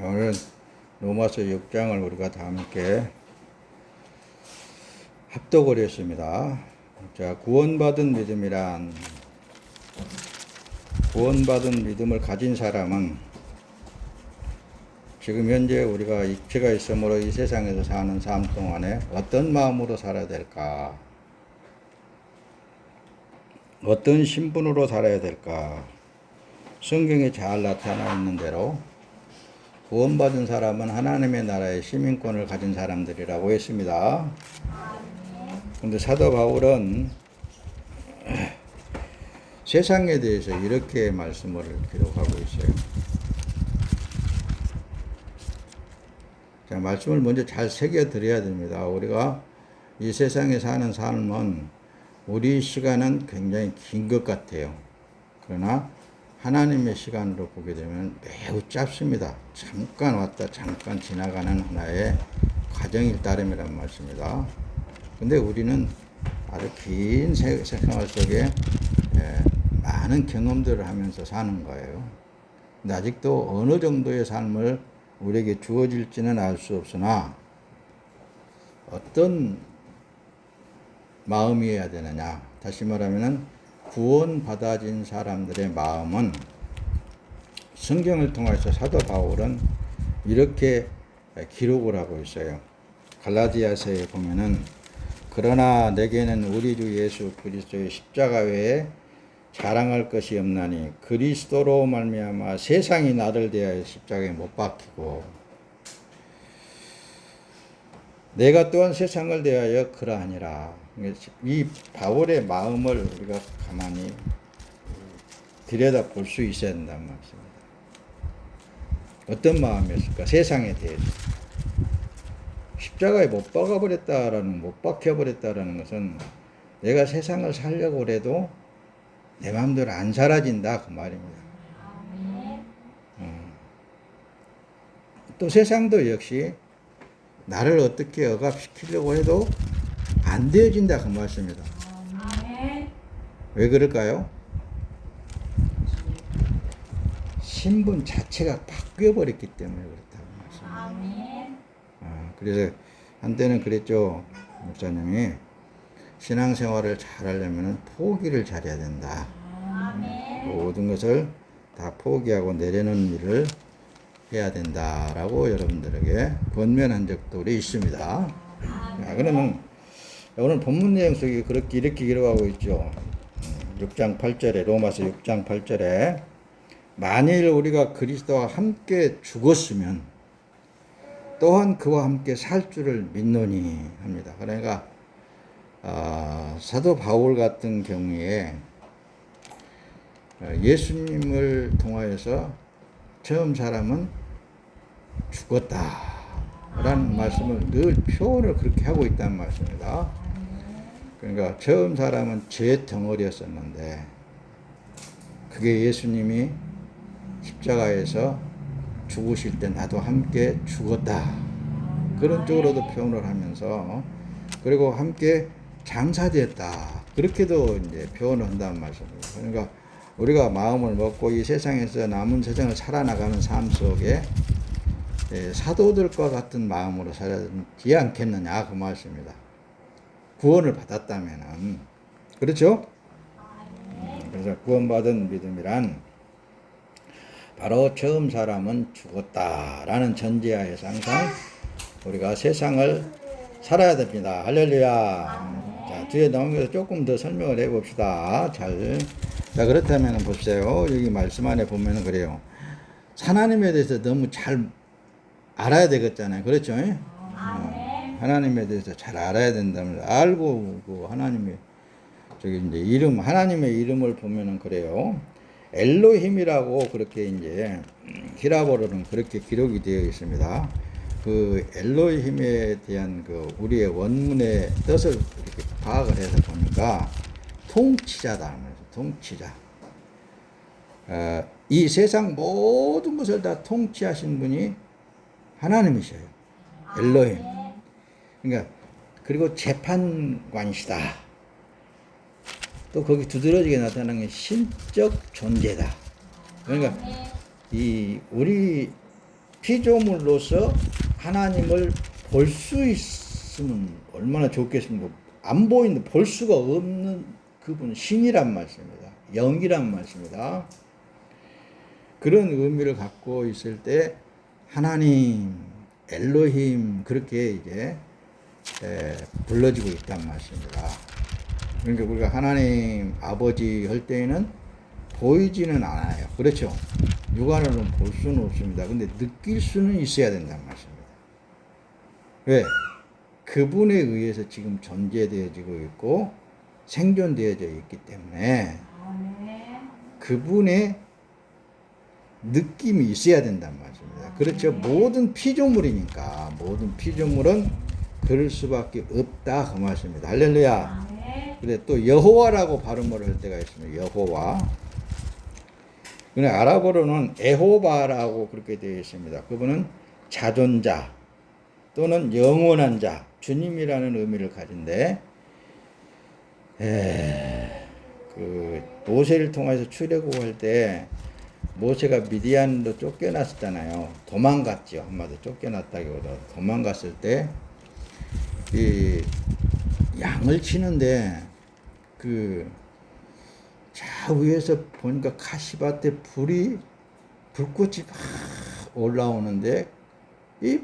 오늘 로마서 6장을 우리가 다 함께 합독을 했습니다. 자, 구원받은 믿음을 가진 사람은 지금 현재 우리가 육체가 있으므로 이 세상에서 사는 삶 동안에 어떤 마음으로 살아야 될까? 어떤 신분으로 살아야 될까? 성경에 잘 나타나 있는 대로 구원받은 사람은 하나님의 나라의 시민권을 가진 사람들이라고 했습니다. 그런데 사도 바울은 세상에 대해서 이렇게 말씀을 기록하고 있어요. 자, 말씀을 먼저 잘 새겨드려야 됩니다. 우리가 이 세상에 사는 삶은 우리 시간은 굉장히 긴 것 같아요. 그러나 하나님의 시간으로 보게 되면 매우 짧습니다. 잠깐 왔다 잠깐 지나가는 하나의 과정일 따름이란 말씀입니다. 근데 우리는 아주 긴 생활 속에 많은 경험들을 하면서 사는 거예요. 근데 아직도 어느 정도의 삶을 우리에게 주어질지는 알 수 없으나 어떤 마음이어야 되느냐. 다시 말하면 구원받아진 사람들의 마음은 성경을 통해서 사도 바울은 이렇게 기록을 하고 있어요. 갈라디아서에 보면은 그러나 내게는 우리 주 예수 그리스도의 십자가 외에 자랑할 것이 없나니 그리스도로 말미암아 세상이 나를 대하여 십자가에 못 박히고 내가 또한 세상을 대하여 그러하니라. 이 바울의 마음을 우리가 가만히 들여다 볼 수 있어야 된다는 말씀입니다. 어떤 마음이었을까? 세상에 대해서. 십자가에 못 박혀버렸다라는 것은 내가 세상을 살려고 해도 내 마음대로 안 사라진다 그 말입니다. 또 세상도 역시 나를 어떻게 억압시키려고 해도 안 되어진다 그 말씀입니다. 왜 그럴까요? 신분 자체가 바뀌어버렸기 때문에 그렇다고 말씀합니다. 그래서 한때는 그랬죠. 목사님이 신앙생활을 잘하려면 포기를 잘해야 된다. 모든 것을 다 포기하고 내려놓는 일을 해야 된다라고 여러분들에게 권면한 적도 우리 있습니다. 자, 그러면 오늘 본문 내용 속에 그렇게 이렇게 기록하고 있죠. 6장 8절에 로마서 6장 8절에 만일 우리가 그리스도와 함께 죽었으면 또한 그와 함께 살 줄을 믿노니 합니다. 그러니까 사도 바울 같은 경우에 예수님을 통하여서 처음 사람은 죽었다라는 말씀을 늘 표현을 그렇게 하고 있다는 말씀입니다. 그러니까 처음 사람은 죄 덩어리였었는데 그게 예수님이 십자가에서 죽으실 때 나도 함께 죽었다. 그런 쪽으로도 표현을 하면서 그리고 함께 장사되었다. 그렇게도 이제 표현을 한다는 말씀입니다. 그러니까 우리가 마음을 먹고 이 세상에서 남은 세상을 살아나가는 삶 속에 사도들과 같은 마음으로 살아야 되지 않겠느냐 그 말씀입니다. 구원을 받았다면은 그렇죠? 그래서 구원받은 믿음이란 바로 처음 사람은 죽었다라는 전제하에서 항상 우리가 세상을 살아야 됩니다. 할렐루야. 자, 뒤에 나온 것을 조금 더 설명을 해 봅시다. 자, 그렇다면 보세요. 여기 말씀 안에 보면 그래요. 하나님에 대해서 너무 잘 알아야 되겠잖아요. 그렇죠? 하나님에 대해서 잘 알아야 된다면 알고 그 하나님의 저기 이제 이름 하나님의 이름을 보면은 그래요. 엘로힘이라고 그렇게 이제 히라보로는 그렇게 기록이 되어 있습니다. 그 엘로힘에 대한 그 우리의 원문의 뜻을 이렇게 파악을 해서 보니까 통치자다. 통치자. 이 세상 모든 것을 다 통치하신 분이 하나님이셔요. 엘로힘. 그러니까 그리고 재판관이시다. 또 거기 두드러지게 나타나는 게 신적 존재다. 그러니까 이 우리 피조물로서 하나님을 볼 수 있으면 얼마나 좋겠습니까? 안 보이는, 볼 수가 없는 그분은 신이란 말씀입니다. 영이란 말씀입니다. 그런 의미를 갖고 있을 때 하나님, 엘로힘 그렇게 이제 불러지고 있단 말씀입니다. 그러니까 우리가 하나님 아버지 할 때에는 보이지는 않아요. 그렇죠? 육안으로는 볼 수는 없습니다. 근데 느낄 수는 있어야 된다는 말씀입니다. 왜? 그분에 의해서 지금 존재되어지고 있고 생존되어져 있기 때문에 그분의 느낌이 있어야 된다는 말씀입니다. 그렇죠? 모든 피조물이니까 모든 피조물은 그럴 수밖에 없다 그 말씀입니다. 할렐루야. 근데 또 여호와라고 발음을 할 때가 있습니다. 여호와. 근데 아랍어로는 에호바라고 그렇게 되어 있습니다. 그분은 자존자 또는 영원한 자, 주님이라는 의미를 가진데, 그 모세를 통해서 출애굽할 때 모세가 미디안으로 쫓겨났었잖아요. 도망갔죠. 한마디로 쫓겨났다기보다 도망갔을 때 이 양을 치는데 그 좌우에서 보니까 가시밭에 불꽃이 막 올라오는데 이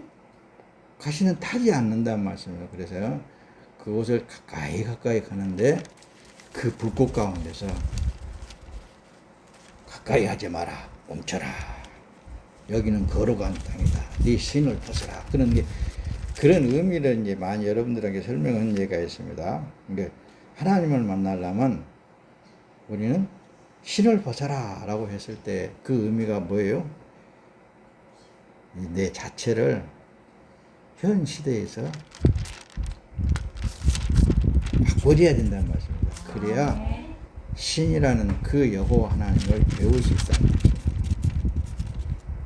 가시는 타지 않는다는 말씀이에요. 그래서 그곳을 가까이 가는데 그 불꽃 가운데서 가까이 하지 마라, 멈춰라. 여기는 거룩한 땅이다. 네 신을 벗어라. 그런 의미를 이제 많이 여러분들에게 설명한 예가 있습니다. 그러니까 하나님을 만나려면 우리는 신을 벗어라 라고 했을 때 그 의미가 뭐예요? 내 자체를 현 시대에서 바꿔줘야 된다는 말씀입니다. 그래야 신이라는 그 여호와 하나님을 배울 수 있다는 말씀입니다.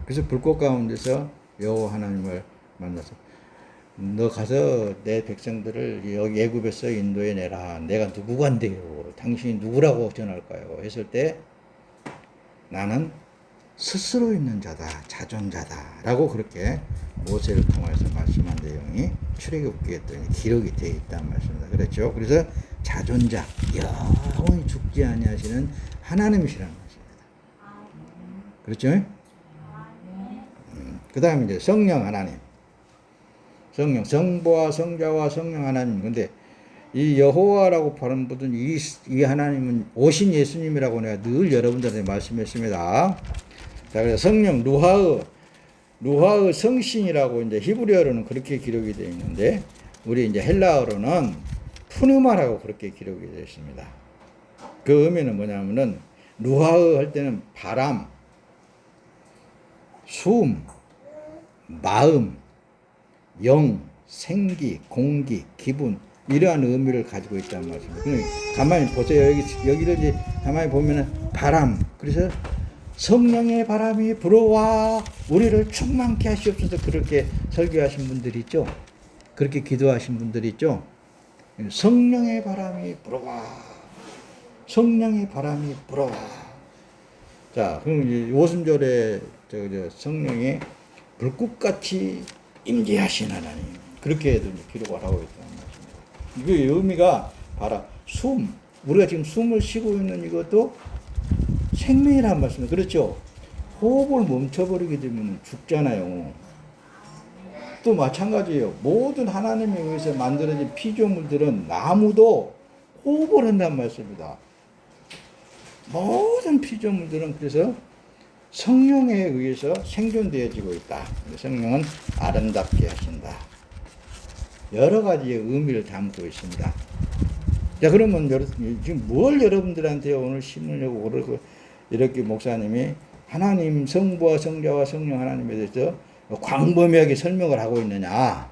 그래서 불꽃 가운데서 여호와 하나님을 만나서 너 가서 내 백성들을 여기 애굽에서 인도해 내라. 내가 누구간데요? 당신이 누구라고 전할까요? 했을 때 나는 스스로 있는 자다, 자존자다 라고 그렇게 모세를 통해서 말씀한 내용이 출애굽기에 기록이 되어 있다는 말씀입니다. 그렇죠? 그래서 자존자, 영원히 죽지 아니하시는 하나님이시라는 말씀입니다. 그렇죠? 그 다음에 이제 성령 하나님. 성부와 성자와 성령 하나님. 근데 이 여호와라고 발음 붙은 이 하나님은 오신 예수님이라고 내가 늘 여러분들한테 말씀했습니다. 자, 그래서 성령 루하의 성신이라고 이제 히브리어로는 그렇게 기록이 되어 있는데 우리 이제 헬라어로는 푸누마라고 그렇게 기록이 되어 있습니다. 그 의미는 뭐냐면은 루하의 할 때는 바람, 숨, 마음, 영, 생기, 공기, 기분 이러한 의미를 가지고 있다는 말씀입니다. 그러니까 가만히 보세요. 여기를 이제 가만히 보면은 바람. 그래서 성령의 바람이 불어와 우리를 충만케 하시옵소서 그렇게 설교하신 분들이 있죠. 그렇게 기도하신 분들이 있죠. 성령의 바람이 불어와. 성령의 바람이 불어와. 자, 그럼 이제 오순절에 성령이 불꽃같이 임재하신 하나님. 그렇게 해도 기록을 하고 있다는 말씀입니다. 그 의미가 바로 숨. 우리가 지금 숨을 쉬고 있는 이것도 생명이란 말씀입니다. 그렇죠? 호흡을 멈춰버리게 되면 죽잖아요. 또 마찬가지예요. 모든 하나님에 의해서 만들어진 피조물들은 나무도 호흡을 한다는 말씀입니다. 모든 피조물들은 그래서 성령에 의해서 생존되어지고 있다. 성령은 아름답게 하신다. 여러 가지의 의미를 담고 있습니다. 자, 그러면 지금 뭘 여러분들한테 오늘 심으려고 이렇게 목사님이 하나님 성부와 성자와 성령 하나님에 대해서 광범위하게 설명을 하고 있느냐?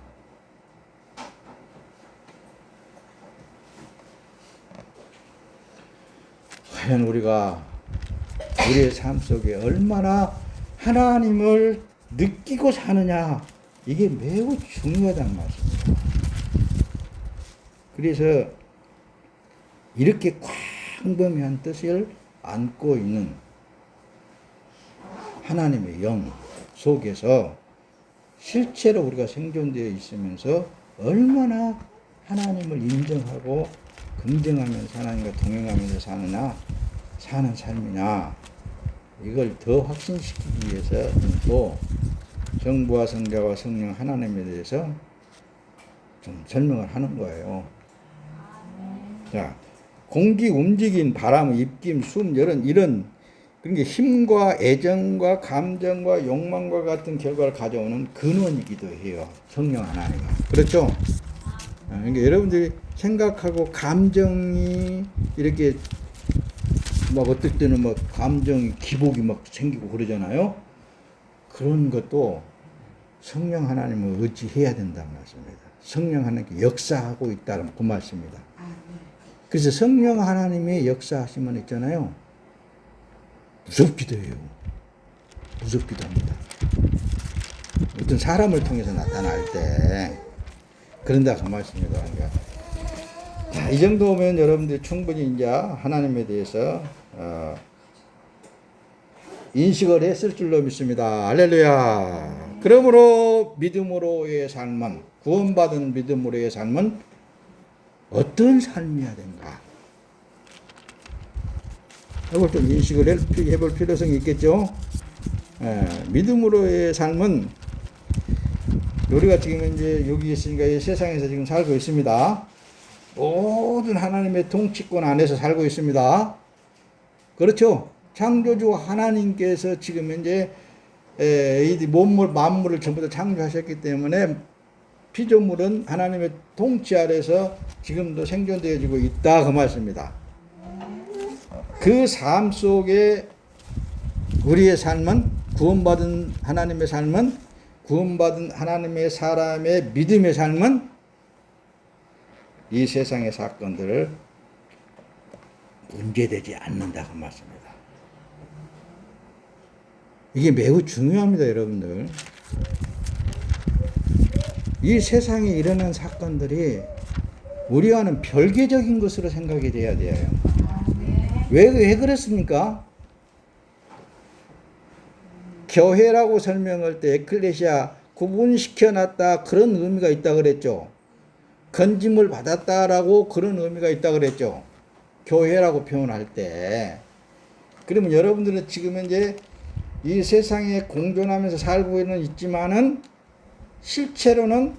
과연 우리가 우리의 삶 속에 얼마나 하나님을 느끼고 사느냐, 이게 매우 중요하다는 말씀입니다. 그래서 이렇게 광범위한 뜻을 안고 있는 하나님의 영 속에서 실제로 우리가 생존되어 있으면서 얼마나 하나님을 인정하고 긍정하면서 하나님과 동행하면서 사는 삶이냐, 이걸 더 확신시키기 위해서 또 성부와 성자와 성령 하나님에 대해서 좀 설명을 하는 거예요. 자, 공기 움직임, 바람, 입김, 숨, 이런 그러니까 힘과 애정과 감정과 욕망과 같은 결과를 가져오는 근원이기도 해요. 성령 하나님은. 그렇죠? 그러니까 여러분들이 생각하고 감정이 이렇게 막 어떨 때는 막 감정이 기복이 막 생기고 그러잖아요. 그런 것도 성령 하나님을 의지해야 된다는 말씀입니다. 성령 하나님께 역사하고 있다는 그 말씀입니다. 그래서 성령 하나님의 역사하시면 있잖아요. 무섭기도 해요. 무섭기도 합니다. 어떤 사람을 통해서 나타날 때 그런다 그 말씀입니다. 그러니까 자, 이 정도면 여러분들이 충분히 이제 하나님에 대해서 인식을 했을 줄로 믿습니다. 할렐루야. 그러므로 믿음으로의 삶은, 구원받은 믿음으로의 삶은 어떤 삶이어야 된가? 이걸 좀 인식을 해볼 필요성이 있겠죠. 믿음으로의 삶은 우리가 지금 이제 여기 있으니까 이 세상에서 지금 살고 있습니다. 모든 하나님의 통치권 안에서 살고 있습니다. 그렇죠? 창조주 하나님께서 지금 이제 이 만물을 전부 다 창조하셨기 때문에 피조물은 하나님의 통치 아래서 지금도 생존되어지고 있다 그 말씀입니다. 그 삶 속에 우리의 삶은, 구원받은 하나님의 삶은, 구원받은 하나님의 사람의 믿음의 삶은 이 세상의 사건들을 문제되지 않는다 그 말씀입니다. 이게 매우 중요합니다, 여러분들. 이 세상에 일어난 사건들이 우리와는 별개적인 것으로 생각이 돼야 돼요. 왜 그렇습니까? 교회라고 설명할 때 에클레시아 구분시켜놨다 그런 의미가 있다 그랬죠. 건짐을 받았다라고 그런 의미가 있다 그랬죠. 교회라고 표현할 때. 그러면 여러분들은 지금 이제 이 세상에 공존하면서 살고는 있지만은 실제로는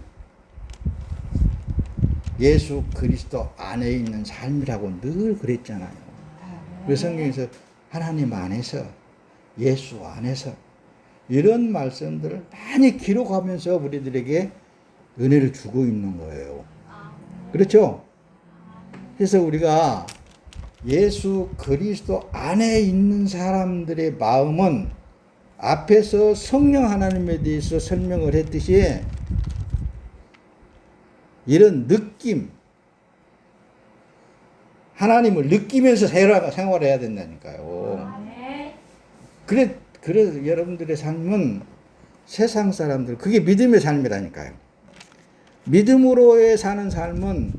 예수 그리스도 안에 있는 삶이라고 늘 그랬잖아요. 그 성경에서 하나님 안에서, 예수 안에서 이런 말씀들을 많이 기록하면서 우리들에게 은혜를 주고 있는 거예요. 그렇죠? 그래서 우리가 예수 그리스도 안에 있는 사람들의 마음은 앞에서 성령 하나님에 대해서 설명을 했듯이 이런 느낌, 하나님을 느끼면서 생활해야 된다니까요. 그래서 여러분들의 삶은 세상 사람들, 그게 믿음의 삶이라니까요. 믿음으로의 사는 삶은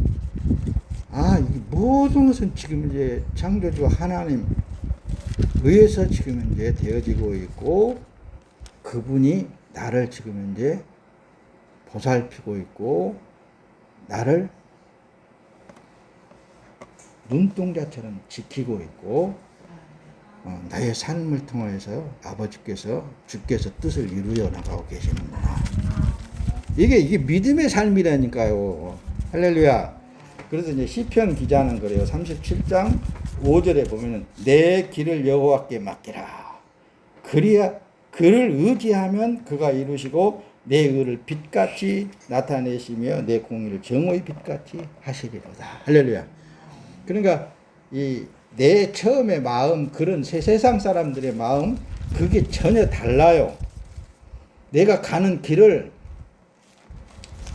이 모든 것은 지금 이제 창조주 하나님 의해서 지금 이제 되어지고 있고, 그분이 나를 지금 이제 보살피고 있고, 나를 눈동자처럼 지키고 있고, 나의 삶을 통해서 아버지께서, 주께서 뜻을 이루어 나가고 계시는구나. 이게 믿음의 삶이라니까요. 할렐루야. 그래서 이제 시편 기자는 그래요. 37장 5절에 보면은 내 길을 여호와께 맡기라. 그리야 그를 의지하면 그가 이루시고 내 의를 빛같이 나타내시며 내 공의를 정오의 빛같이 하시리로다. 할렐루야. 그러니까 내 처음의 마음, 그런 세상 사람들의 마음, 그게 전혀 달라요. 내가 가는 길을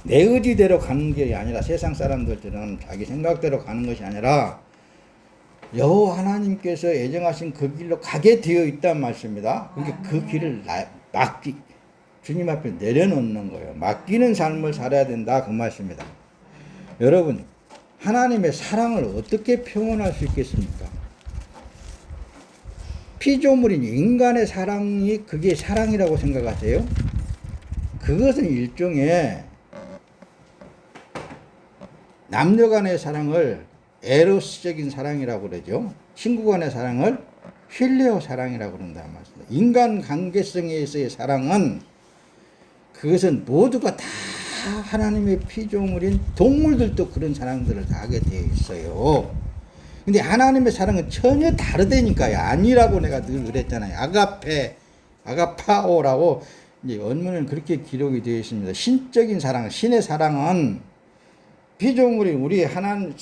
내 의지대로 가는 길이 아니라, 세상 사람들처럼 자기 생각대로 가는 것이 아니라 여호와 하나님께서 예정하신 그 길로 가게 되어 있단 말씀입니다. 그러니까 그 길을 주님 앞에 내려놓는 거예요. 맡기는 삶을 살아야 된다 그 말씀입니다. 여러분, 하나님의 사랑을 어떻게 표현할 수 있겠습니까? 피조물인 인간의 사랑이 그게 사랑이라고 생각하세요? 그것은 일종의 남녀 간의 사랑을 에로스적인 사랑이라고 그러죠. 친구 간의 사랑을 필레오 사랑이라고 그런다는 말씀입니다. 인간 관계성에서의 사랑은 그것은 모두가 다 하나님의 피조물인 동물들도 그런 사랑들을 다 하게 되어 있어요. 근데 하나님의 사랑은 전혀 다르다니까요. 아니라고 내가 늘 그랬잖아요. 아가파오라고 이제 원문은 그렇게 기록이 되어 있습니다. 신적인 사랑, 신의 사랑은 피조물이 우리 하나님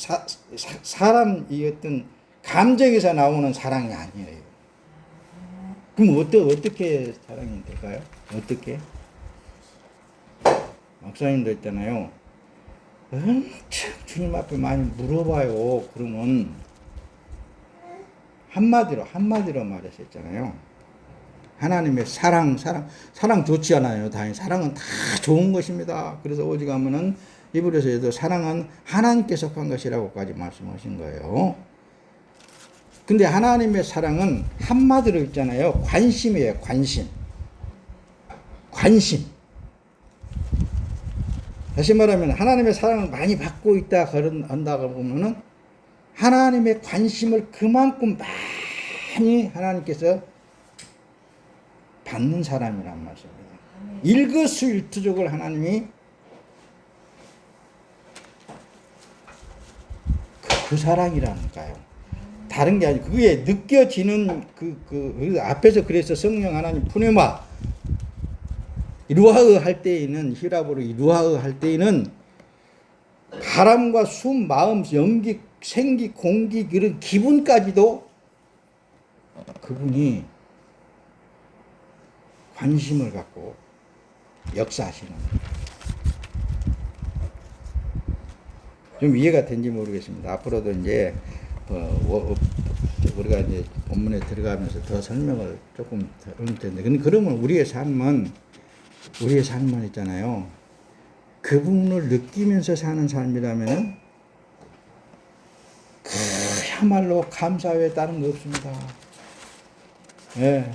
사람 이 어떤 감정에서 나오는 사랑이 아니에요. 그럼 어떻게 사랑이 될까요? 어떻게? 목사님도 있잖아요. 엄청 주님 앞에 많이 물어봐요. 그러면 한마디로 말했었잖아요. 하나님의 사랑 좋지 않아요. 당연히 사랑은 다 좋은 것입니다. 그래서 오직하면은 히브리서에도 사랑은 하나님께 속한 것이라고까지 말씀하신 거예요. 근데 하나님의 사랑은 한마디로 있잖아요. 관심이에요. 관심. 다시 말하면 하나님의 사랑을 많이 받고 있다 한다고 보면은 하나님의 관심을 그만큼 많이 하나님께서 받는 사람이란 말씀입니다. 일거수일투족을 하나님이 그 사랑이라니까요. 다른 게 아니고 그게 느껴지는 그 앞에서 그래서 성령 하나님 푸네마 루하흐 할 때에는 히라보로 루하흐 할 때에는 바람과 숨, 마음, 연기, 생기, 공기 그런 기분까지도 그분이 관심을 갖고 역사하시는 좀 이해가 된지 모르겠습니다. 앞으로도 이제 우리가 이제 본문에 들어가면서 더 설명을 조금 할 텐데, 그러면 우리의 삶은 있잖아요. 그분을 느끼면서 사는 삶이라면 그야말로 감사 외에 다른 게 없습니다. 예,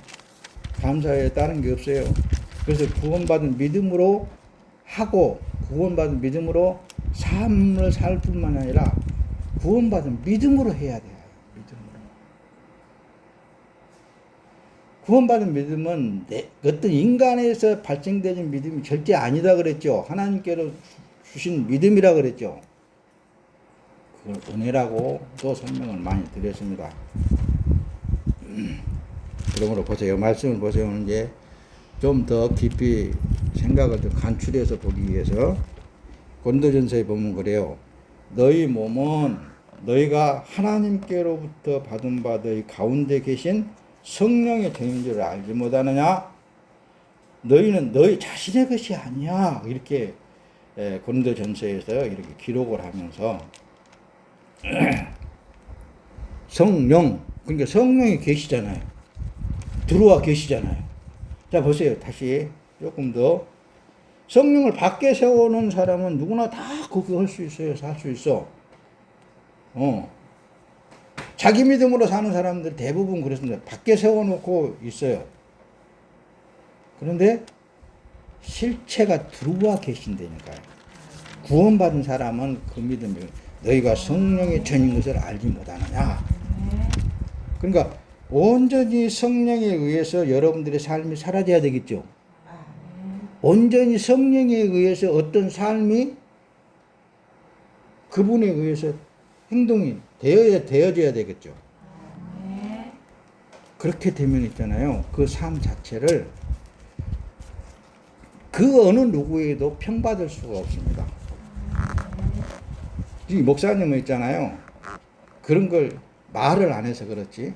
감사 외에 다른 게 없어요. 그래서 구원받은 믿음으로 하고 구원받은 믿음으로 삶을 살 뿐만 아니라 구원받은 믿음으로 해야 돼요. 믿음으로. 구원받은 믿음은 어떤 인간에서 발생되는 믿음이 절대 아니다 그랬죠. 하나님께로 주신 믿음이라 그랬죠. 그걸 은혜라고 또 설명을 많이 드렸습니다. 그러므로 보세요. 말씀을 보세요. 이제 좀 더 깊이 생각을 좀 간추려서 보기 위해서 고린도전서에 보면 그래요. 너희 몸은 너희가 하나님께로부터 받은 바 너희 가운데 계신 성령의 tem인 줄 알지 못하느냐? 너희는 너희 자신의 것이 아니야. 이렇게 고린도전서에서 이렇게 기록을 하면서 성령, 그러니까 성령이 계시잖아요. 들어와 계시잖아요. 자, 보세요. 다시 조금 더. 성령을 밖에 세워놓은 사람은 누구나 다 그거 할 수 있어요. 살 수 있어. 자기 믿음으로 사는 사람들 대부분 그렇습니다. 밖에 세워놓고 있어요. 그런데 실체가 들어와 계신다니까요. 구원받은 사람은 그 믿음이 너희가 성령의 전인 것을 알지 못하느냐. 그러니까 온전히 성령에 의해서 여러분들의 삶이 살아져야 되겠죠. 온전히 성령에 의해서 어떤 삶이 그분에 의해서 행동이 되어져야 되겠죠. 그렇게 되면 있잖아요. 그 삶 자체를 그 어느 누구에도 평받을 수가 없습니다. 이 목사님은 있잖아요. 그런 걸 말을 안 해서 그렇지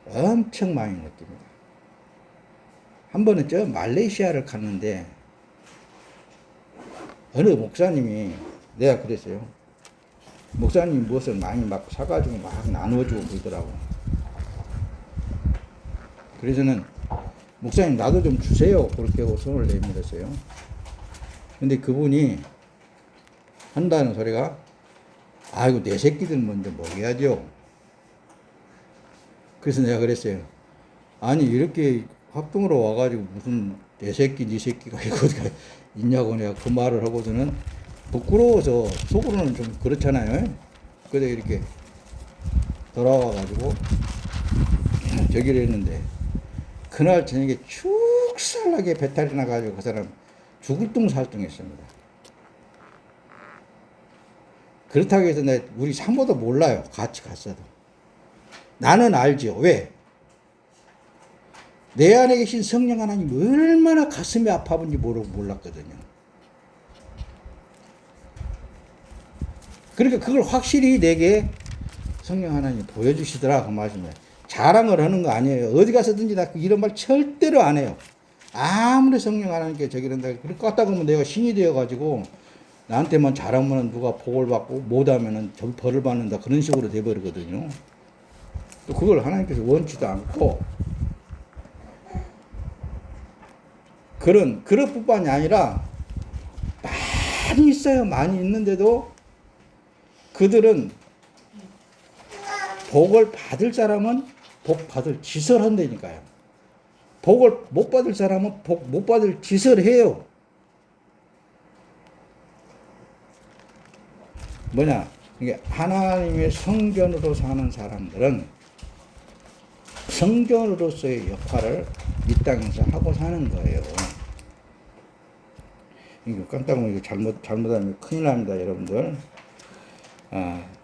엄청 많이 느낍니다. 한 번은 저 말레이시아를 갔는데 어느 목사님이 내가 그랬어요. 목사님이 무엇을 많이 막 사가지고 막 나눠주고 그러더라고. 그래서는 목사님 나도 좀 주세요. 그렇게 하고 손을 내밀었어요. 근데 그분이 한다는 소리가 아이고 내 새끼들 먼저 먹여야죠. 그래서 내가 그랬어요. 아니 이렇게 합동으로 와가지고 무슨 내 새끼 네 새끼가 이거 어디가 있냐고 내가 그 말을 하고서는 부끄러워서 속으로는 좀 그렇잖아요. 그래 이렇게 돌아와가지고 저기를 했는데 그날 저녁에 축살나게 배탈이 나가지고 그 사람 죽을 둥살둥했습니다. 그렇다고 해서 우리 사모도 몰라요. 같이 갔어도. 나는 알죠. 왜? 내 안에 계신 성령 하나님 얼마나 가슴이 아파본지 몰랐거든요. 그러니까 그걸 확실히 내게 성령 하나님 보여주시더라 그 말씀이에요. 자랑을 하는 거 아니에요. 어디 가서든지 나 이런 말 절대로 안 해요. 아무리 성령 하나님께 저기란다. 그렇게 껐다 그러면 내가 신이 되어가지고 나한테만 잘하면 누가 복을 받고 못하면 벌을 받는다. 그런 식으로 돼버리거든요. 또 그걸 하나님께서 원치도 않고 그럴 뿐만이 아니라 많이 있어요. 많이 있는데도 그들은 복을 받을 사람은 복 받을 짓을 한다니까요. 복을 못 받을 사람은 복 못 받을 짓을 해요. 뭐냐? 이게 하나님의 성전으로 사는 사람들은 성전으로서의 역할을 이 땅에서 하고 사는 거예요. 이거 깜짝이야. 이거 잘못하면 큰일 납니다, 여러분들.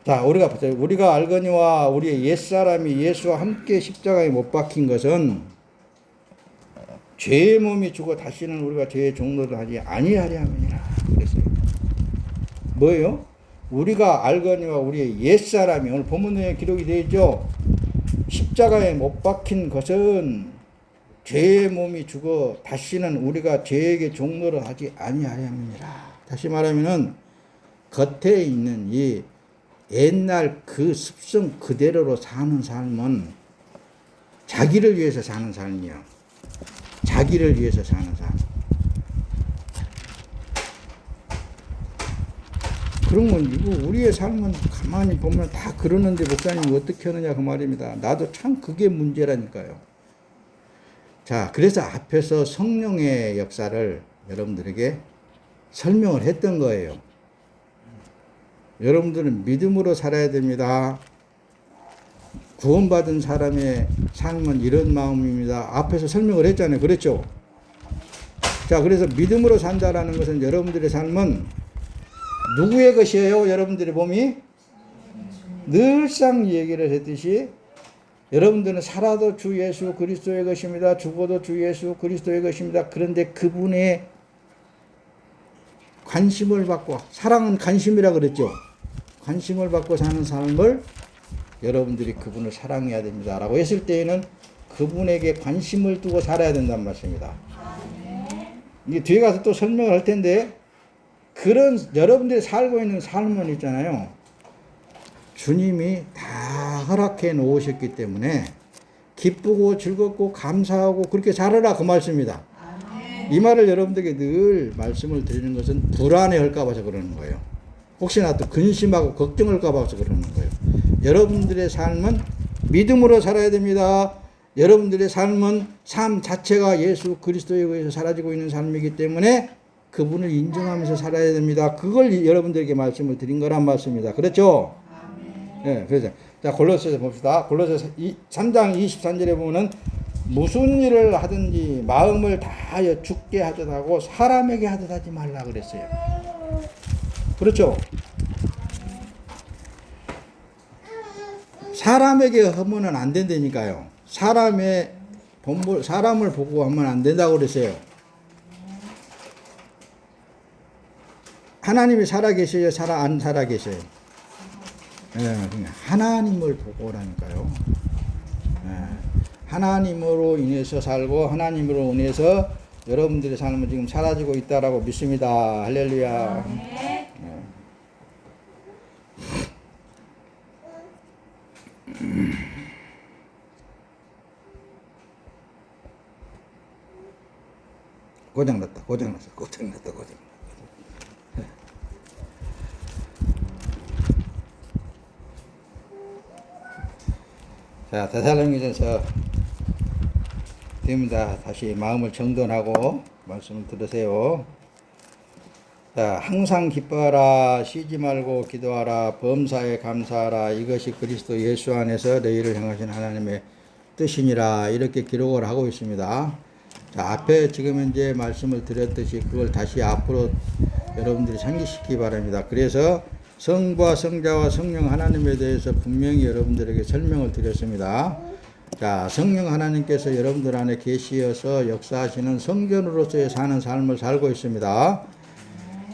자, 우리가 알거니와 우리의 옛사람이 예수와 함께 십자가에 못 박힌 것은 죄의 몸이 죽어 다시는 우리가 죄의 종로를 하지 아니하려 함이니라. 그랬어요. 뭐예요? 우리가 알거니와 우리의 옛사람이 오늘 본문에 기록이 되어 있죠. 십자가에 못 박힌 것은 죄의 몸이 죽어 다시는 우리가 죄에게 종로를 하지 아니하려 함이니라. 다시 말하면은 겉에 있는 이 옛날 그 습성 그대로로 사는 삶은 자기를 위해서 사는 삶이야. 자기를 위해서 사는 삶. 그러면 이거 우리의 삶은 가만히 보면 다 그러는데 목사님이 어떻게 하느냐 그 말입니다. 나도 참 그게 문제라니까요. 자, 그래서 앞에서 성령의 역사를 여러분들에게 설명을 했던 거예요. 여러분들은 믿음으로 살아야 됩니다. 구원받은 사람의 삶은 이런 마음입니다. 앞에서 설명을 했잖아요. 그랬죠? 자, 그래서 믿음으로 산다라는 것은 여러분들의 삶은 누구의 것이에요? 여러분들의 몸이? 늘상 얘기를 했듯이 여러분들은 살아도 주 예수 그리스도의 것입니다. 죽어도 주 예수 그리스도의 것입니다. 그런데 그분의 관심을 받고, 사랑은 관심이라 그랬죠. 관심을 받고 사는 삶을 여러분들이 그분을 사랑해야 됩니다. 라고 했을 때에는 그분에게 관심을 두고 살아야 된다는 말씀입니다. 이게 뒤에 가서 또 설명을 할 텐데, 그런 여러분들이 살고 있는 삶은 있잖아요. 주님이 다 허락해 놓으셨기 때문에 기쁘고 즐겁고 감사하고 그렇게 살아라 그 말씀입니다. 이 말을 여러분들에게 늘 말씀을 드리는 것은 불안해할까 봐서 그러는 거예요. 혹시나 또 근심하고 걱정할까 봐서 그러는 거예요. 여러분들의 삶은 믿음으로 살아야 됩니다. 여러분들의 삶은 삶 자체가 예수 그리스도에 의해서 사라지고 있는 삶이기 때문에 그분을 인정하면서 살아야 됩니다. 그걸 여러분들에게 말씀을 드린 거란 말씀입니다. 그렇죠? 네, 그래서 자 골로새서 봅시다. 골로새 3장 23절에 보면은 무슨 일을 하든지 마음을 다하여 죽게 하듯 하고 사람에게 하듯 하지 말라 그랬어요. 그렇죠? 사람에게 하면은 안 된다니까요. 사람을 보고 하면 안 된다고 그랬어요. 하나님이 살아계셔요? 안 살아계셔요? 네, 하나님을 보고 오라니까요. 네, 하나님으로 인해서 살고 하나님으로 인해서 여러분들의 삶은 지금 사라지고 있다라고 믿습니다. 할렐루야. 네. 고장났다. 자, 데살로니가전서 됩니다. 다시 마음을 정돈하고 말씀을 들으세요. 자, 항상 기뻐하라, 쉬지 말고 기도하라, 범사에 감사하라. 이것이 그리스도 예수 안에서 너희를 향하신 하나님의 뜻이니라. 이렇게 기록을 하고 있습니다. 자, 앞에 지금 현재 말씀을 드렸듯이 그걸 다시 앞으로 여러분들이 상기시키기 바랍니다. 그래서 성부와 성자와 성령 하나님에 대해서 분명히 여러분들에게 설명을 드렸습니다. 자, 성령 하나님께서 여러분들 안에 계시어서 역사하시는 성전으로서의 사는 삶을 살고 있습니다.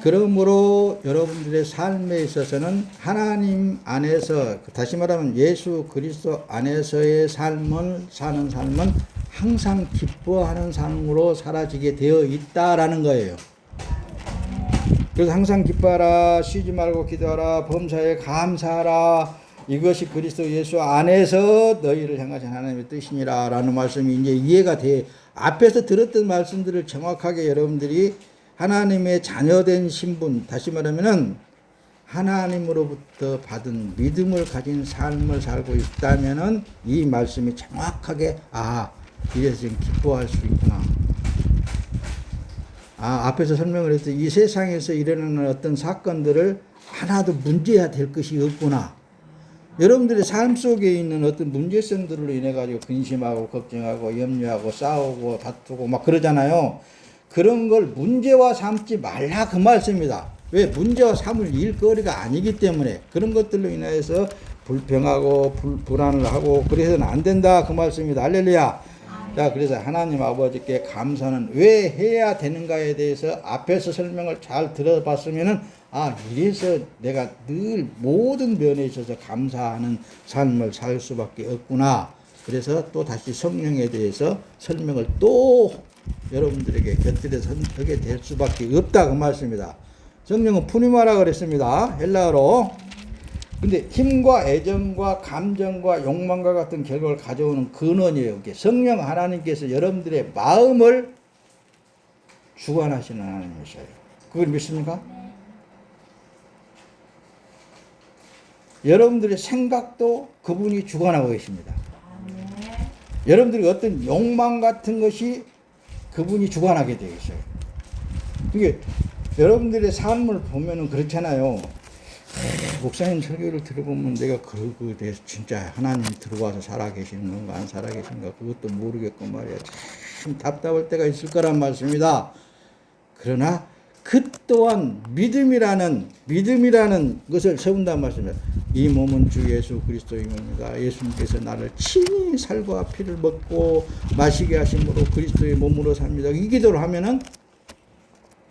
그러므로 여러분들의 삶에 있어서는 하나님 안에서, 다시 말하면 예수 그리스도 안에서의 삶을 사는 삶은 항상 기뻐하는 삶으로 사라지게 되어 있다라는 거예요. 그래서 항상 기뻐하라, 쉬지 말고 기도하라, 범사에 감사하라. 이것이 그리스도 예수 안에서 너희를 향하신 하나님의 뜻이니라 라는 말씀이 이제 이해가 돼. 앞에서 들었던 말씀들을 정확하게 여러분들이 하나님의 자녀된 신분, 다시 말하면은 하나님으로부터 받은 믿음을 가진 삶을 살고 있다면은 이 말씀이 정확하게, 아, 이래서 지금 기뻐할 수 있구나. 아, 앞에서 설명을 했듯이 이 세상에서 일어나는 어떤 사건들을 하나도 문제야 될 것이 없구나. 여러분들의 삶 속에 있는 어떤 문제점들로 인해 가지고 근심하고 걱정하고 염려하고 싸우고 다투고 막 그러잖아요. 그런 걸 문제화 삼지 말라 그 말씀입니다. 왜? 문제화 삼을 일거리가 아니기 때문에 그런 것들로 인해서 불평하고 불안을 하고 그래서는 안 된다 그 말씀입니다. 할렐루야. 자, 그래서 하나님 아버지께 감사는 왜 해야 되는가에 대해서 앞에서 설명을 잘 들어봤으면은, 아, 이래서 내가 늘 모든 면에 있어서 감사하는 삶을 살 수밖에 없구나. 그래서 또 다시 성령에 대해서 설명을 또 여러분들에게 곁들여서 하게 될 수밖에 없다 그 말씀입니다. 성령은 푸니마라 그랬습니다. 헬라어로. 근데 힘과 애정과 감정과 욕망과 같은 결과를 가져오는 근원이에요. 성령 하나님께서 여러분들의 마음을 주관하시는 하나님이셔요. 그걸 믿습니까? 여러분들의 생각도 그분이 주관하고 계십니다. 여러분들이 어떤 욕망 같은 것이 그분이 주관하게 되어 있어요. 그게 여러분들의 삶을 보면은 그렇잖아요. 목사님 설교를 들어보면 내가 그거에 대해서 진짜 하나님이 들어와서 살아계시는 건가 안 살아계신가 그것도 모르겠고 말이야. 참 답답할 때가 있을 거란 말씀입니다. 그러나 그 또한 믿음이라는 것을 세운다는 말씀입니다. 이 몸은 주 예수 그리스도의 몸이다. 예수님께서 나를 친히 살과 피를 먹고 마시게 하심으로 그리스도의 몸으로 삽니다. 이 기도를 하면은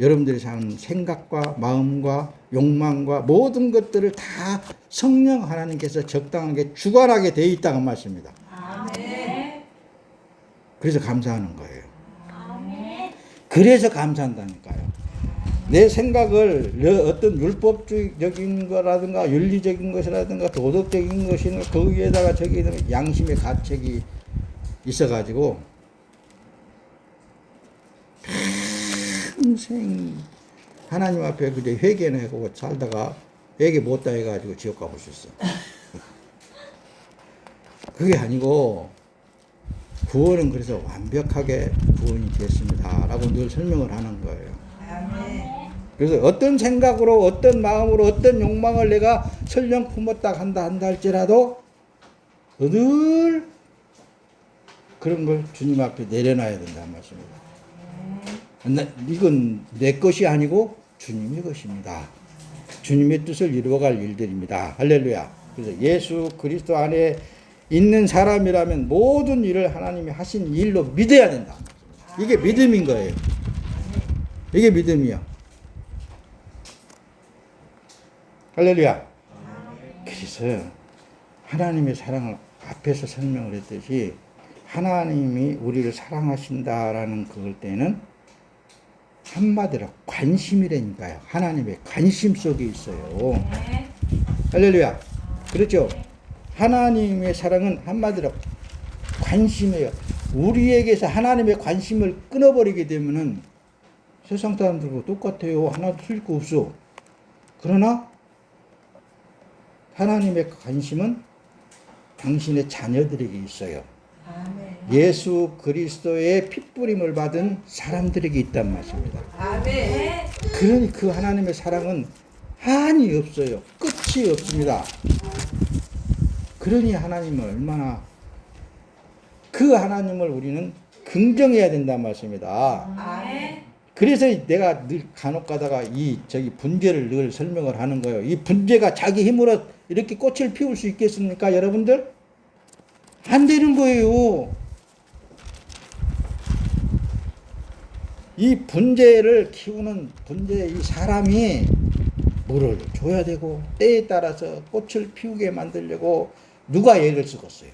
여러분들이 사는 생각과 마음과 욕망과 모든 것들을 다 성령 하나님께서 적당하게 주관하게 되어 있다는 말씀입니다. 아멘. 그래서 감사하는 거예요. 아멘. 그래서 감사한다니까요. 내 생각을 어떤 율법적인 거라든가 윤리적인 것이라든가 도덕적인 것이라든가 거기에다가 저기 양심의 가책이 있어가지고 평생 하나님 앞에 그저 회개는 해고 살다가 회개 못다 해가지고 지옥 가볼 수 있어. 그게 아니고 구원은 그래서 완벽하게 구원이 됐습니다 라고 늘 설명을 하는 거예요. 그래서 어떤 생각으로 어떤 마음으로 어떤 욕망을 내가 설령 품었다 한다 할지라도 늘 그런 걸 주님 앞에 내려놔야 된다는 말씀입니다. 이건 내 것이 아니고 주님의 것입니다. 주님의 뜻을 이루어갈 일들입니다. 할렐루야. 그래서 예수 그리스도 안에 있는 사람이라면 모든 일을 하나님이 하신 일로 믿어야 된다. 이게 믿음인 거예요. 이게 믿음이야. 할렐루야. 그래서 하나님의 사랑을 앞에서 설명을 했듯이 하나님이 우리를 사랑하신다라는 그럴 때는 한마디로 관심이라니까요. 하나님의 관심 속에 있어요. 할렐루야. 그렇죠? 하나님의 사랑은 한마디로 관심이에요. 우리에게서 하나님의 관심을 끊어버리게 되면은 세상 사람들과 똑같아요. 하나도 틀릴 거 없어. 그러나 하나님의 관심은 당신의 자녀들에게 있어요. 아멘. 예수 그리스도의 핏부림을 받은 사람들에게 있단 말씀입니다. 아멘. 그러니 그 하나님의 사랑은 한이 없어요. 끝이 없습니다. 그러니 하나님은 얼마나 그 하나님을 우리는 긍정해야 된단 말씀입니다. 아멘. 그래서 내가 늘 간혹 가다가 저기 분재를 늘 설명을 하는 거예요. 이 분재가 자기 힘으로 이렇게 꽃을 피울 수 있겠습니까, 여러분들? 안 되는 거예요. 이 분재를 키우는 분재 이 사람이 물을 줘야 되고 때에 따라서 꽃을 피우게 만들려고 누가 애를 쓰겠어요?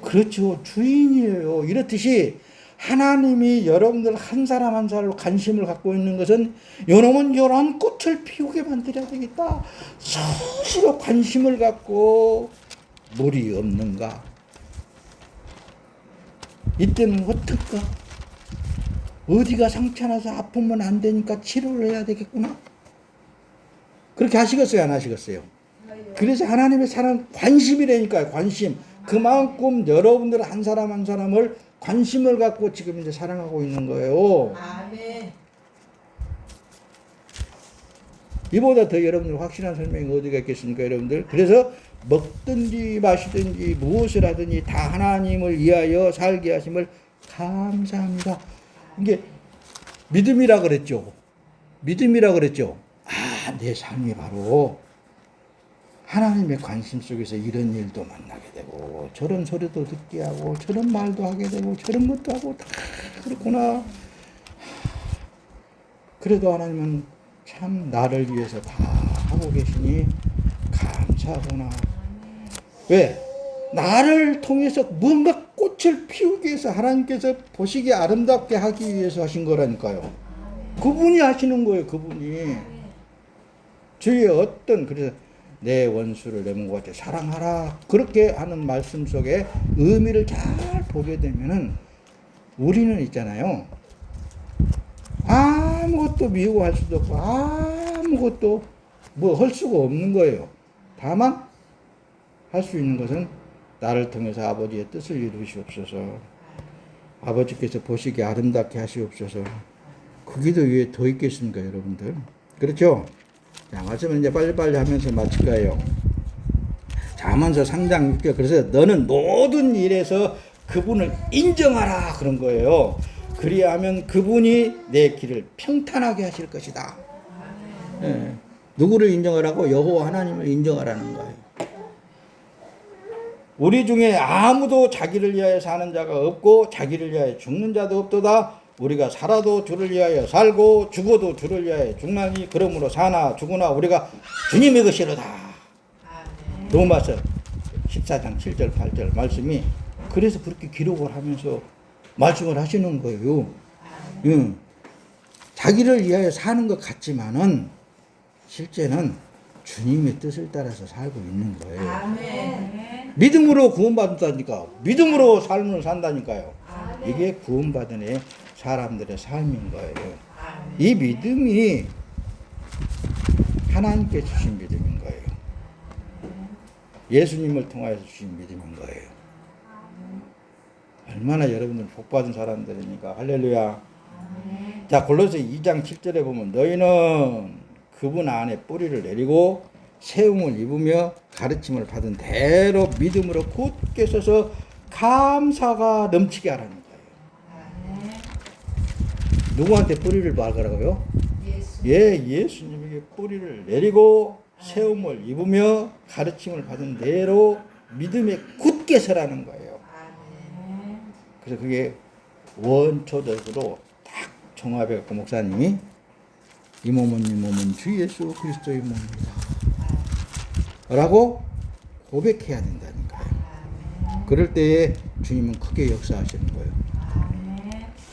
그렇죠. 주인이에요. 이렇듯이 하나님이 여러분들 한 사람 한 사람으로 관심을 갖고 있는 것은 요놈은 요런 꽃을 피우게 만들어야 되겠다. 수시로 관심을 갖고 물이 없는가? 이때는 어떨까? 어디가 상처나서 아프면 안 되니까 치료를 해야 되겠구나. 그렇게 하시겠어요? 안 하시겠어요? 그래서 하나님의 사랑 관심이라니까요. 관심. 그만큼 여러분들 한 사람 한 사람을 관심을 갖고 지금 이제 사랑하고 있는 거예요. 아멘. 이보다 더 여러분들 확실한 설명이 어디가 있겠습니까, 여러분들? 그래서 먹든지 마시든지 무엇을 하든지 다 하나님을 위하여 살게 하심을 감사합니다. 이게 믿음이라 그랬죠. 믿음이라 그랬죠. 아, 내 삶이 바로 하나님의 관심 속에서 이런 일도 만나게 되고 저런 소리도 듣게 하고 저런 말도 하게 되고 저런 것도 하고 다 그렇구나. 그래도 하나님은 참 나를 위해서 다 하고 계시니 감사하구나. 왜? 나를 통해서 뭔가 꽃을 피우기 위해서 하나님께서 보시기에 아름답게 하기 위해서 하신 거라니까요. 그분이 하시는 거예요. 그분이. 주의 어떤 그래서 내 원수를 내 몸과 같이 사랑하라. 그렇게 하는 말씀 속에 의미를 잘 보게 되면은 우리는 있잖아요. 아무것도 미워할 수도 없고 아무것도 뭐 할 수가 없는 거예요. 다만 할 수 있는 것은 나를 통해서 아버지의 뜻을 이루시옵소서. 아버지께서 보시기에 아름답게 하시옵소서. 그게 더 위에 더 있겠습니까, 여러분들? 그렇죠? 자, 말씀을 이제 빨리빨리 하면서 마칠 거예요. 자, 하면서 3장 6절. 그래서 너는 모든 일에서 그분을 인정하라. 그런 거예요. 그리하면 그분이 내 길을 평탄하게 하실 것이다. 예. 누구를 인정하라고? 여호와 하나님을 인정하라는 거예요. 우리 중에 아무도 자기를 위하여 사는 자가 없고 자기를 위하여 죽는 자도 없도다. 우리가 살아도 주를 위하여 살고 죽어도 주를 위하여 죽나니 그러므로 사나 죽으나 우리가 주님의 것이로다. 로마서 14장 7절 8절 말씀이 그래서 그렇게 기록을 하면서 말씀을 하시는 거예요. 자기를 위하여 사는 것 같지만은 실제는 주님의 뜻을 따라서 살고 있는 거예요. 아멘. 믿음으로 구원받는다니까. 믿음으로 삶을 산다니까요. 이게 구원받은 애 사람들의 삶인 거예요. 이 믿음이 하나님께 주신 믿음인 거예요. 예수님을 통하여서 주신 믿음인 거예요. 얼마나 여러분들 복받은 사람들이니까. 할렐루야. 자, 골로새 2장 7절에 보면 너희는 그분 안에 뿌리를 내리고 세움을 입으며 가르침을 받은 대로 믿음으로 굳게 서서 감사가 넘치게 하라는 거예요. 누구한테 뿌리를 박으라고요? 예수님에게 뿌리를 내리고 세움을 입으며 가르침을 받은 대로 믿음에 굳게 서라는 거예요. 그래서 그게 원초적으로 딱 정합해갖고 목사님이 이 몸은 주 예수 그리스도의 몸입니다 라고 고백해야 된다니까요. 그럴 때에 주님은 크게 역사하시는 거예요.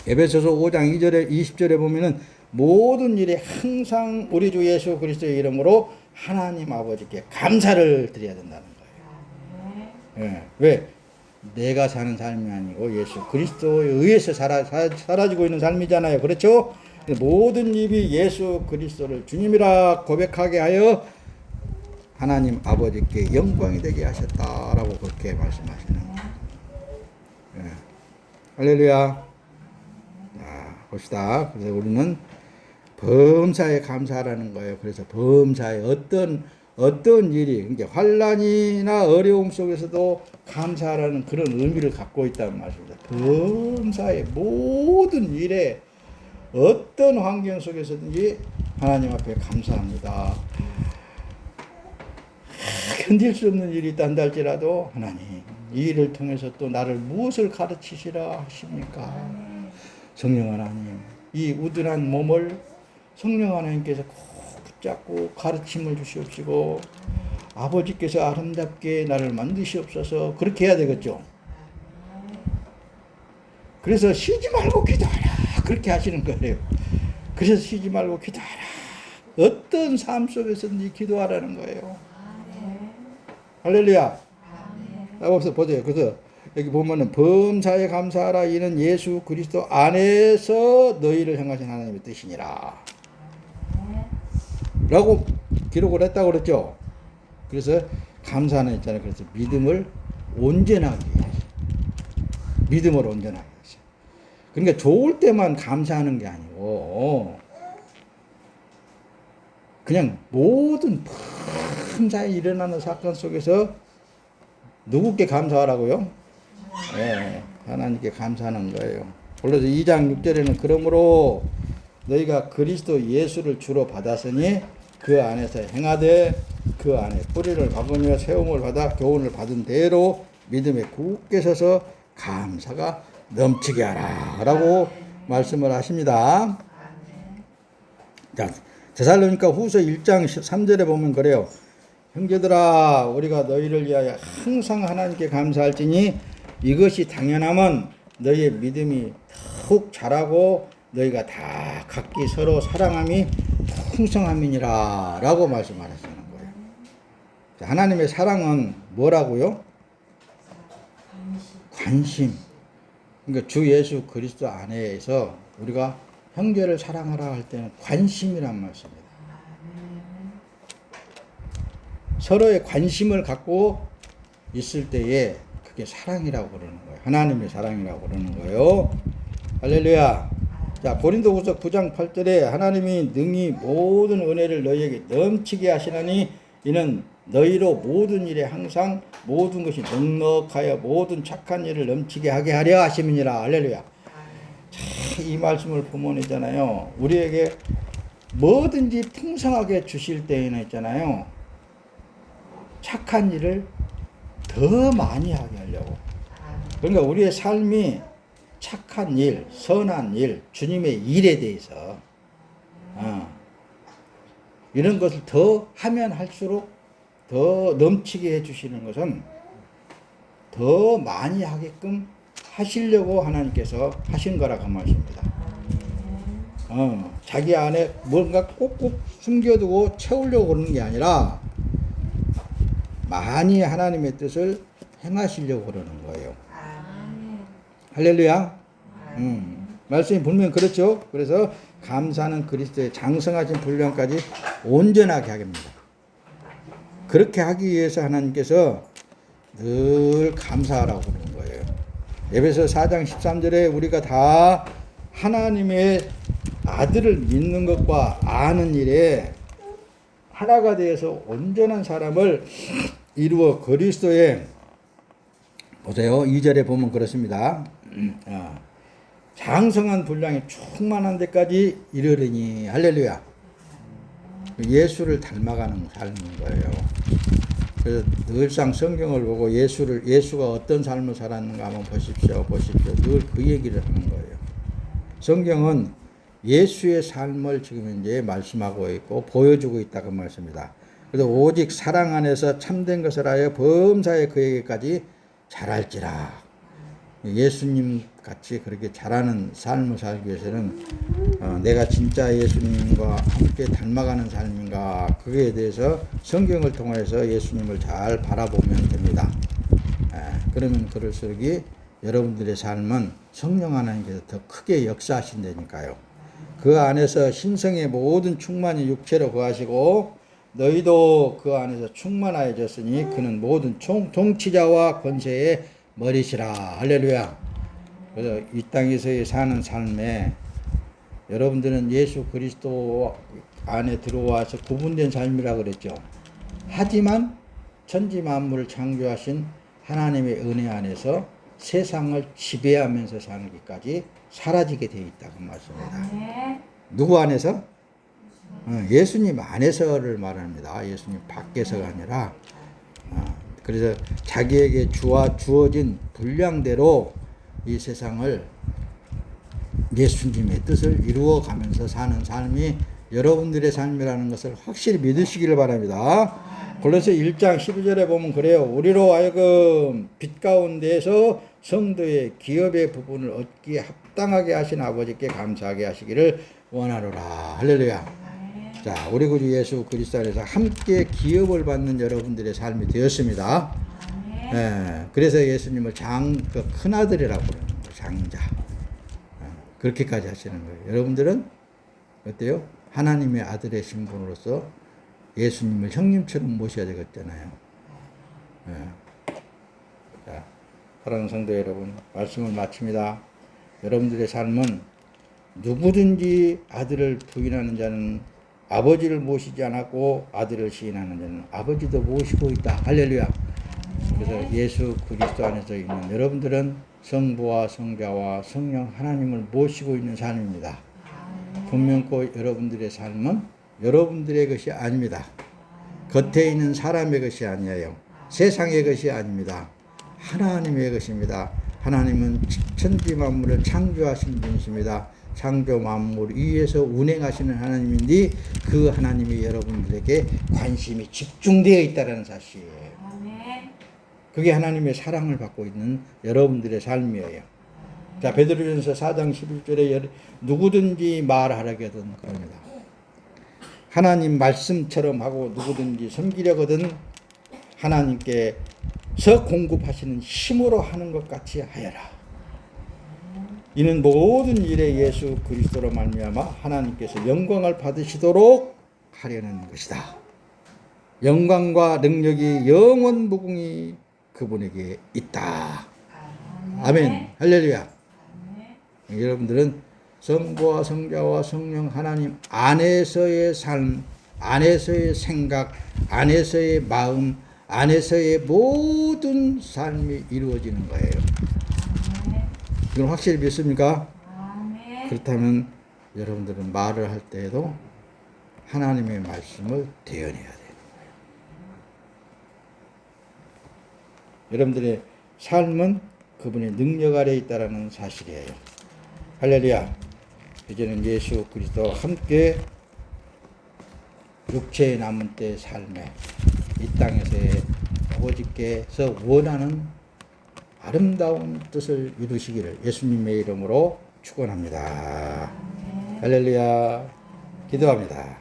에베소서 5장 2절에 20절에 보면은 모든 일에 항상 우리 주 예수 그리스도의 이름으로 하나님 아버지께 감사를 드려야 된다는 거예요. 예. 왜? 내가 사는 삶이 아니고 예수 그리스도에 의해서 사라지고 있는 삶이잖아요. 그렇죠? 모든 입이 예수 그리스도를 주님이라 고백하게 하여 하나님 아버지께 영광이 되게 하셨다라고 그렇게 말씀하시는 거예요. 예. 할렐루야. 자, 봅시다. 그래서 우리는 범사에 감사하라는 거예요. 그래서 범사에 어떤 일이, 그러니까 환난이나 어려움 속에서도 감사하라는 그런 의미를 갖고 있다는 말입니다. 범사에 모든 일에 어떤 환경 속에서든지 하나님 앞에 감사합니다. 견딜 수 없는 일이 있다 할지라도 하나님 이 일을 통해서 또 나를 무엇을 가르치시라 하십니까? 성령 하나님, 이 우둔한 몸을 성령 하나님께서 꼭 붙잡고 가르침을 주시옵시고 아버지께서 아름답게 나를 만드시옵소서. 그렇게 해야 되겠죠. 그래서 쉬지 말고 기도하라 그렇게 하시는 거예요. 그래서 쉬지 말고 기도하라. 어떤 삶 속에서든지 기도하라는 거예요. 할렐루야. 보세요. 그래서 여기 보면은 범사에 감사하라 이는 예수 그리스도 안에서 너희를 향하신 하나님의 뜻이니라 라고 기록을 했다고 그랬죠. 그래서 감사는 있잖아요. 그래서 믿음을 온전하게 믿음을 온전하게 하세요. 그러니까 좋을 때만 감사하는 게 아니고 그냥 모든 범사에 일어나는 사건 속에서 누구께 감사하라고요? 네, 하나님께 감사하는 거예요. 골로새 2장 6절에는 그러므로 너희가 그리스도 예수를 주로 받았으니 그 안에서 행하되 그 안에 뿌리를 박으며 세움을 받아 교훈을 받은 대로 믿음에 굳게 서서 감사가 넘치게 하라 라고 말씀을 하십니다. 자, 데살로니가 후서 1장 3절에 보면 그래요. 형제들아 우리가 너희를 위하여 항상 하나님께 감사할지니 이것이 당연하면 너희의 믿음이 더욱 자라고 너희가 다 각기 서로 사랑함이 풍성함이니라 라고 말씀하시는 거예요. 하나님의 사랑은 뭐라고요? 관심. 그러니까 주 예수 그리스도 안에서 우리가 형제를 사랑하라 할 때는 관심이란 말씀입니다. 서로의 관심을 갖고 있을 때에 그게 사랑이라고 그러는 거예요. 하나님의 사랑이라고 그러는 거예요. 할렐루야. 자, 고린도후서 9장 8절에 하나님이 능히 모든 은혜를 너희에게 넘치게 하시나니 이는 너희로 모든 일에 항상 모든 것이 넉넉하여 모든 착한 일을 넘치게 하게 하려 하심이니라. 할렐루야. 자, 이 말씀을 보면 있잖아요. 우리에게 뭐든지 풍성하게 주실 때에는 있잖아요. 착한 일을 더 많이 하게 하려고. 그러니까 우리의 삶이 착한 일, 선한 일, 주님의 일에 대해서 이런 것을 더 하면 할수록 더 넘치게 해주시는 것은 더 많이 하게끔 하시려고 하나님께서 하신 거라고 말씀입니다. 자기 안에 뭔가 꼭꼭 숨겨두고 채우려고 그러는 게 아니라 많이 하나님의 뜻을 행하시려고 그러는 거예요. 할렐루야. 말씀이 분명히 그렇죠. 그래서 감사는 그리스도의 장성하신 분량까지 온전하게 하게 합니다. 그렇게 하기 위해서 하나님께서 늘 감사하라고 그러는 거예요. 에베소 4장 13절에 우리가 다 하나님의 아들을 믿는 것과 아는 일에 하나가 되어서 온전한 사람을 이루어 그리스도의 보세요. 2절에 보면 그렇습니다. 장성한 분량이 충만한 데까지 이르르니 할렐루야. 예수를 닮아가는 삶인 거예요. 그래서 늘상 성경을 보고 예수가 어떤 삶을 살았는가 한번 보십시오. 늘 그 얘기를 하는 거예요. 성경은 예수의 삶을 지금 이제 말씀하고 있고 보여주고 있다고 말씀입니다. 그래서 오직 사랑 안에서 참된 것을 하여 범사에 그에게까지 잘할지라. 예수님 같이 그렇게 잘하는 삶을 살기 위해서는 내가 진짜 예수님과 함께 닮아가는 삶인가 그거에 대해서 성경을 통해서 예수님을 잘 바라보면 됩니다. 그러면 그럴수록 여러분들의 삶은 성령 하나님께서 더 크게 역사하신다니까요. 그 안에서 신성의 모든 충만이 육체로 거하시고 너희도 그 안에서 충만하여졌으니 그는 모든 통치자와 권세에 머리시라. 할렐루야. 그래서 이 땅에서의 사는 삶에 여러분들은 예수 그리스도 안에 들어와서 구분된 삶이라 그랬죠. 하지만 천지 만물을 창조하신 하나님의 은혜 안에서 세상을 지배하면서 사는 것까지 사라지게 되어 있다고 말씀입니다. 아멘. 누구 안에서? 예수님 안에서를 말합니다. 예수님 밖에서가 아니라. 그래서 자기에게 주어진 분량대로 이 세상을 예수님의 뜻을 이루어 가면서 사는 삶이 여러분들의 삶이라는 것을 확실히 믿으시기를 바랍니다. 골로새 1장 12절에 보면 그래요. 우리로 하여금 빛 가운데에서 성도의 기업의 부분을 얻기에 합당하게 하신 아버지께 감사하게 하시기를 원하노라. 할렐루야. 자, 우리 구주 예수 그리스도 안에서 함께 기업을 받는 여러분들의 삶이 되었습니다. 예, 그래서 예수님을 큰아들이라고 부르는 거예요. 장자. 그렇게까지 하시는 거예요. 여러분들은 어때요? 하나님의 아들의 신분으로서 예수님을 형님처럼 모셔야 되겠잖아요. 예. 자, 사랑하는 성도 여러분, 말씀을 마칩니다. 여러분들의 삶은 누구든지 아들을 부인하는 자는 아버지를 모시지 않았고 아들을 시인하는 자는 아버지도 모시고 있다. 할렐루야. 그래서 예수 그리스도 안에서 있는 여러분들은 성부와 성자와 성령 하나님을 모시고 있는 삶입니다. 분명코 여러분들의 삶은 여러분들의 것이 아닙니다. 겉에 있는 사람의 것이 아니에요. 세상의 것이 아닙니다. 하나님의 것입니다. 하나님은 천지 만물을 창조하신 분이십니다. 창조 만물 위에서 운행하시는 하나님인데 그 하나님이 여러분들에게 관심이 집중되어 있다는 사실이에요. 그게 하나님의 사랑을 받고 있는 여러분들의 삶이에요. 자, 베드로전서 4장 11절에 누구든지 말하려거든 그럽니다. 하나님 말씀처럼 하고 누구든지 섬기려거든 하나님께서 공급하시는 힘으로 하는 것 같이 하여라. 이는 모든 일에 예수 그리스도로 말미암아 하나님께서 영광을 받으시도록 하려는 것이다. 영광과 능력이 영원 무궁히 그분에게 있다. 아멘. 할렐루야. 여러분들은 성부와 성자와 성령 하나님 안에서의 삶, 안에서의 생각, 안에서의 마음, 안에서의 모든 삶이 이루어지는 거예요. 이건 확실히 믿습니까? 그렇다면 여러분들은 말을 할 때에도 하나님의 말씀을 대언해야 돼요. 여러분들의 삶은 그분의 능력 아래에 있다는 사실이에요. 할렐루야. 이제는 예수 그리스도와 함께 육체의 남은 때의 삶에 이 땅에서의 아버지께서 원하는 아름다운 뜻을 이루시기를 예수님의 이름으로 축원합니다. 할렐루야. 기도합니다.